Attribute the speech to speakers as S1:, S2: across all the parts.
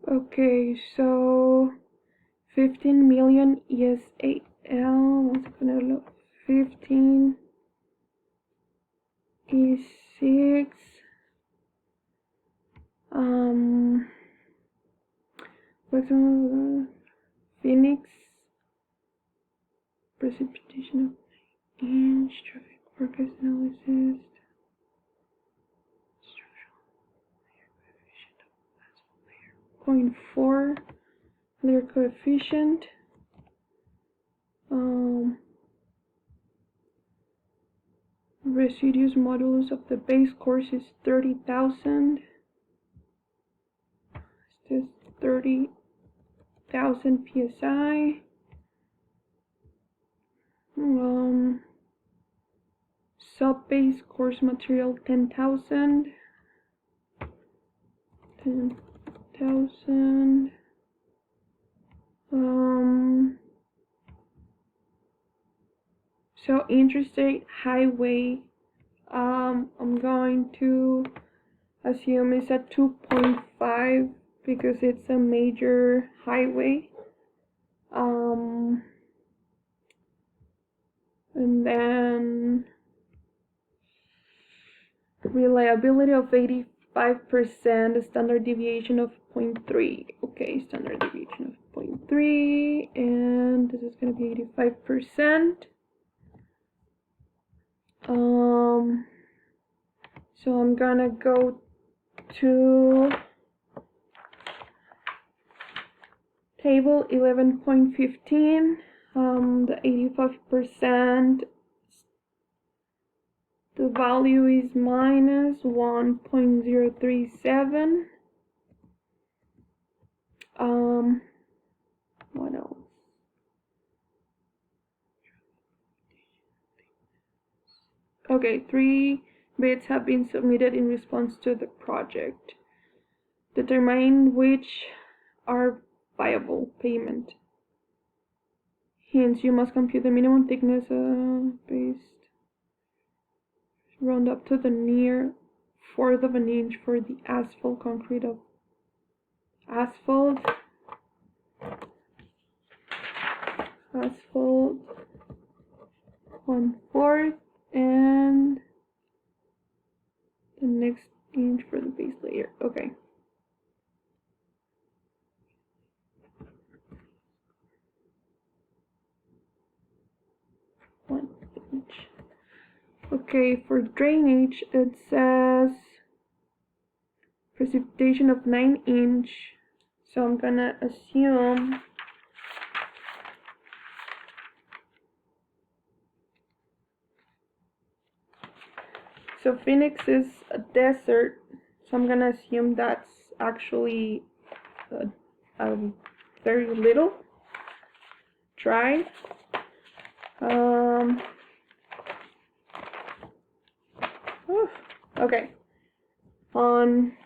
S1: Okay, so 15 million ES8L, vamos a ponerlo 15 E6, Phoenix, precipitation of inch, traffic forecast analysis, structural coefficient of 0.4 layer coefficient. Residues modulus of the base course is 30,000. This 30,000 psi. Sub-base course material 10,000. 10,000. So interstate highway, I'm going to assume it's at 2.5 because it's a major highway. And then reliability of 85%, standard deviation of 0.3. Okay, standard deviation of 0.3, and this is going to be 85%. So I'm gonna go to table 11.15. The 85%, the value is minus 1.037. What else? Okay, 3 bids have been submitted in response to the project. Determine which are viable payment. Hence, you must compute the minimum thickness based round up to the near fourth of an inch for the asphalt concrete of asphalt 1/4, and the next inch for the base layer. Okay. Okay, for drainage, it says precipitation of 9 inch. So I'm gonna assume so Phoenix is a desert, so I'm gonna assume that's actually very little dry. Okay, on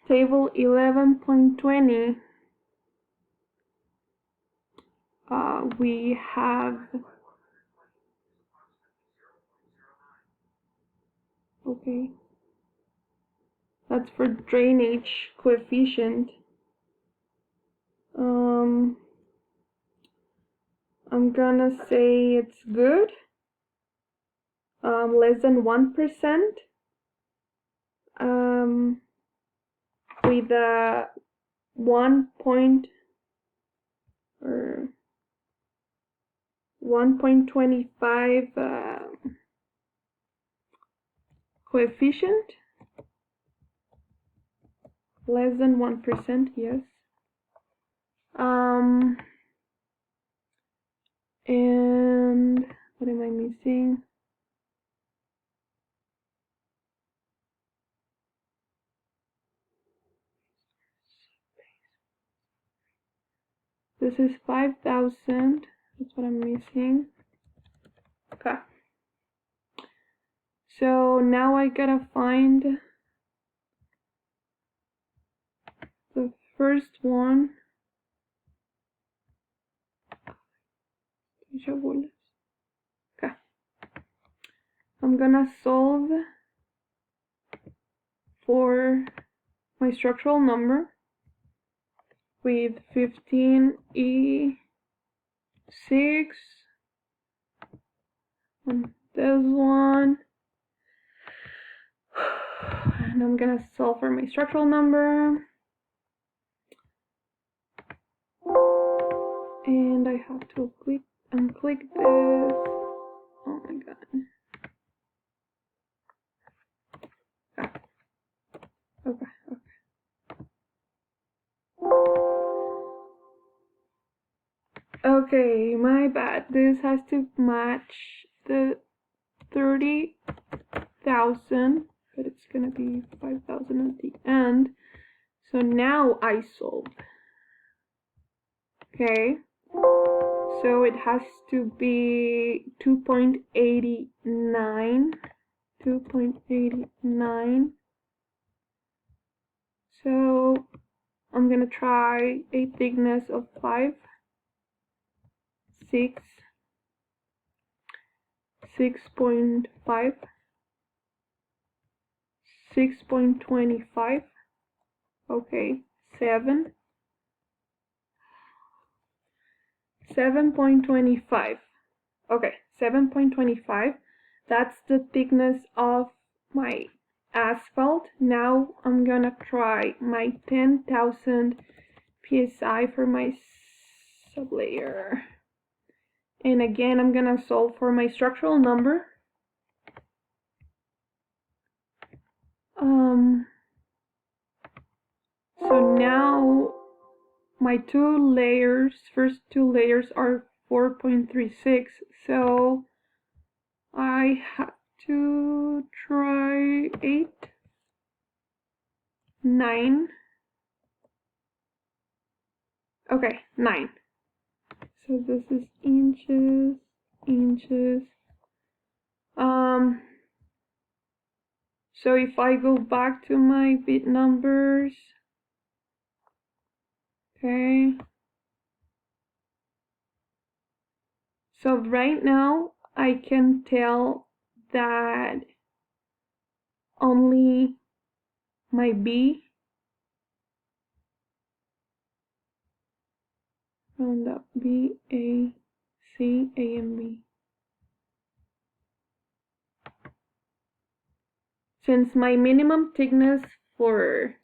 S1: table 11.20, we have, okay, that's for drainage coefficient. I'm gonna say it's good, less than 1%, with a 1.25 coefficient, less than 1%, yes. And what am I missing? This is 5,000. That's what I'm missing. Okay. So now I gotta find the first one. Okay. I'm gonna solve for my structural number. with 15E6 on this one. And I'm gonna solve for my structural number. And I have to unclick this. Oh my god. Okay. Okay, my bad. This has to match the 30,000, but it's gonna be 5,000 at the end. So now I solve. Okay. So it has to be 2.89. 2.89. So I'm gonna try a thickness of 5, 6, 6.5, 6.25, okay, 7, 7.25, okay, 7.25, that's the thickness of my asphalt. Now I'm gonna try my 10,000 psi for my sublayer. And again, I'm gonna solve for my structural number. So now my first two layers are 4.36, so I have to try 8, 9, okay, 9. So this is inches. So if I go back to my bit numbers, okay. So right now I can tell that only my B, round up B, A, C, A, and B. Since my minimum thickness for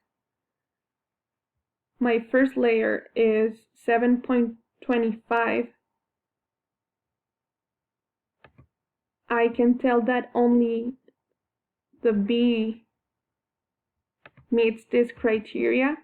S1: my first layer is 7.25, I can tell that only the B meets this criteria.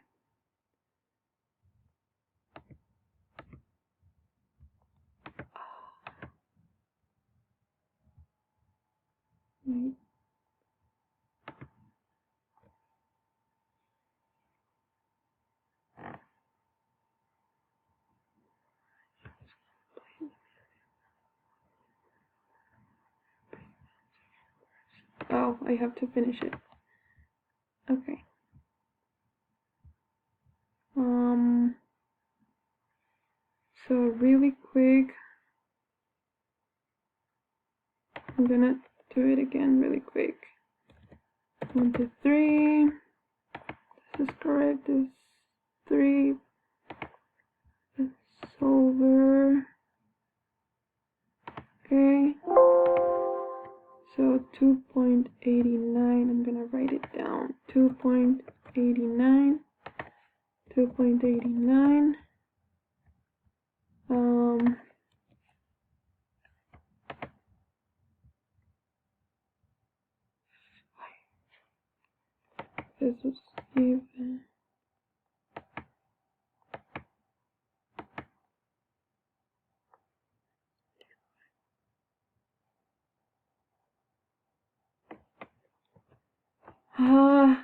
S1: Oh, I have to finish it. Okay. So really quick, I'm gonna do it again really quick. 1, 2, 3. This is correct. This 3. This over. Okay. So 2.89. I'm gonna write it down. 2.89. 2.89. This was given.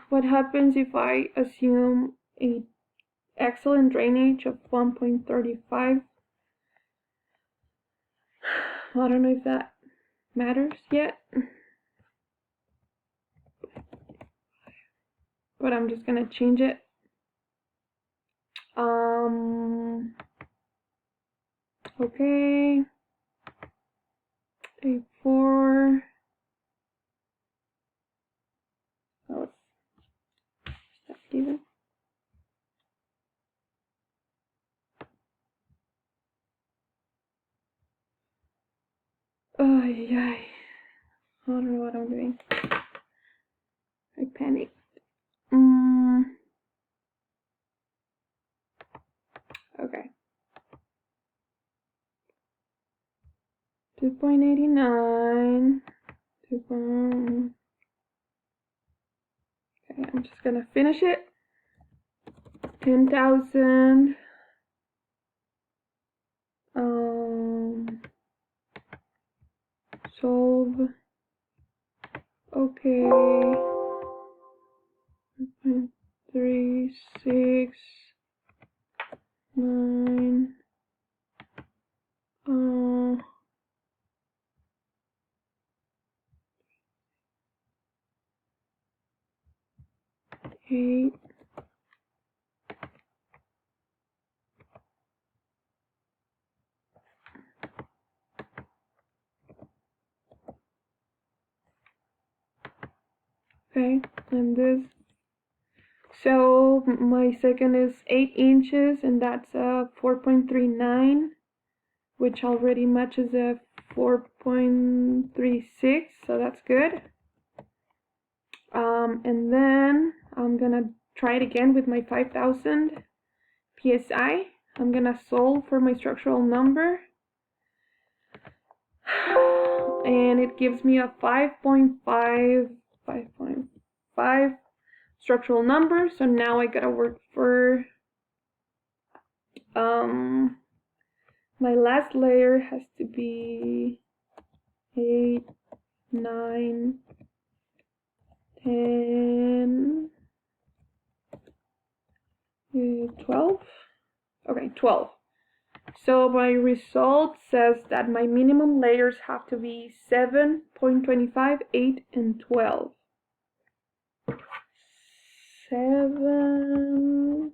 S1: What happens if I assume a excellent drainage of 1.35? I don't know if that matters yet, but I'm just gonna change it. Okay, A4. Oh, that's given. Oh, yeah. I don't know what I'm doing. I panicked. Okay. 2.89. Okay, I'm just gonna finish it. 10,000. Solve. Okay. 3, 6, 9. 8. Okay, and this. So my second is 8 inches, and that's 4.39, which already matches a 4.36, so that's good. And then I'm gonna try it again with my 5,000 psi. I'm gonna solve for my structural number, and it gives me a 5.5 structural number. So now I gotta work for my last layer has to be 8, 9, 10, 12. Okay, 12. So my result says that my minimum layers have to be 7.25, 8, and 12. 7,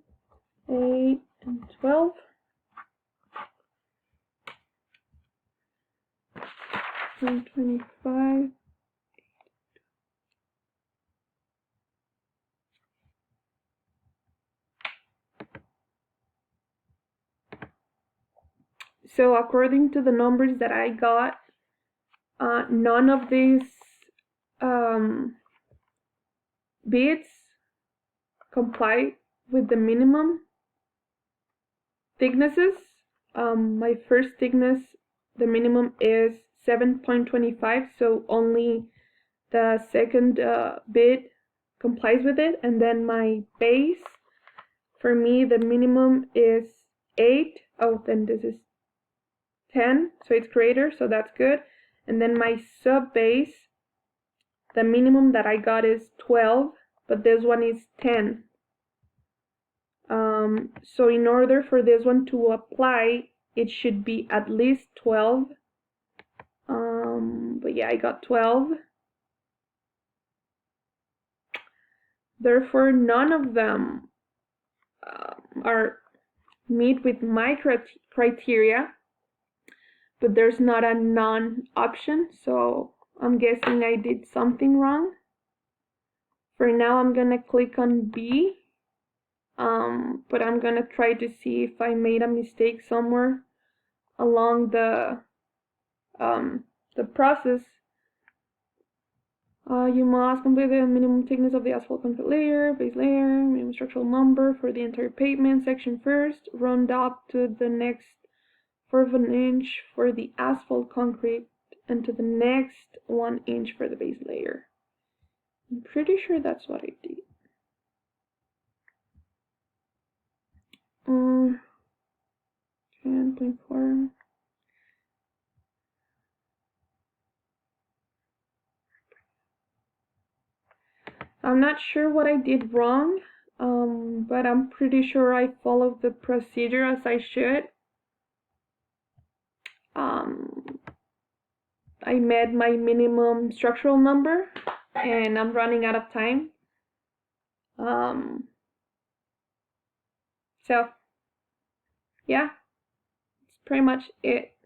S1: 8, and 12. And 25. So according to the numbers that I got, none of these beads comply with the minimum thicknesses. My first thickness, the minimum is 7.25, so only the second bead complies with it. And then my base, for me, the minimum is 8. Oh, then this is 10, so it's greater, so that's good. And then my sub base, the minimum that I got is 12, but this one is 10. So in order for this one to apply, it should be at least 12. But yeah, I got 12. Therefore, none of them are meet with my criteria, but there's not a none option, so I'm guessing I did something wrong. For now, I'm gonna click on B, but I'm gonna try to see if I made a mistake somewhere along the process. You must complete the minimum thickness of the asphalt concrete layer, base layer, minimum structural number for the entire pavement section first, round up to the next 1/4 inch for the asphalt concrete, and to the next 1 inch for the base layer. I'm pretty sure that's what I did. 10.4. I'm not sure what I did wrong, but I'm pretty sure I followed the procedure as I should. I met my minimum structural number, and I'm running out of time. So, yeah, that's pretty much it.